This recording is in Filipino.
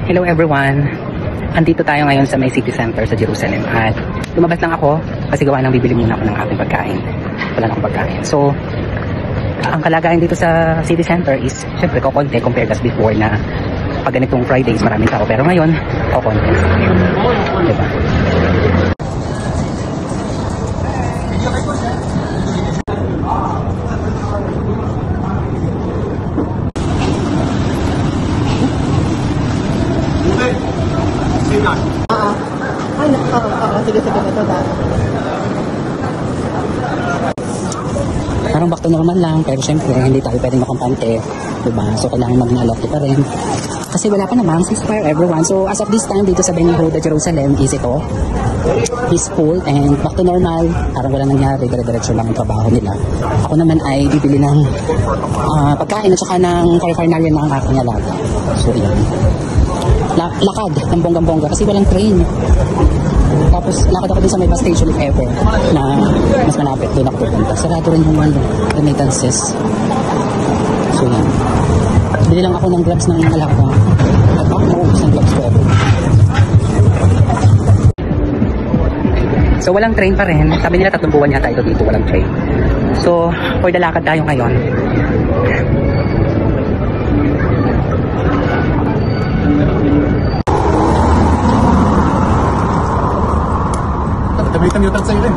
Hello everyone! Andito tayo ngayon sa may city center sa Jerusalem at lumabas lang ako kasi gawa ng bibili muna ako ng aking pagkain. Wala na akong pagkain. So, ang kalagayan dito sa city center is syempre kokonti compared as before na pag ganitong Fridays maraming tao. Pero ngayon, kokonti. Diba? Sige, ito ba? Parang back to normal lang, pero syempre hindi tayo pwedeng makampante, diba? So kailangan maging alert pa rin. Kasi wala pa namang ceasefire everyone. So as of this time dito sa Ben Yehuda, Jerusalem is ito peaceful and back to normal. Parang wala nangyari, dire-diretso lang ang trabaho nila. Ako naman ay bibili ng pagkain at saka ng paraphernalia ng aking alaga. So yan. Lakad ng bonggang-bongga kasi walang train. Tapos lakad ako din sa may bus station if ever na mas malapit doon ako pupunta. Sarado rin yung remittances. So yan. Bili lang ako ng gloves ng alaga. At baka maubos ng gloves ko ever. So walang train pa rin. Sabi nila 3 buwan yata ito dito, walang train. So for the lakad tayo ngayon. Tabi-tabi utang sa'yo rin.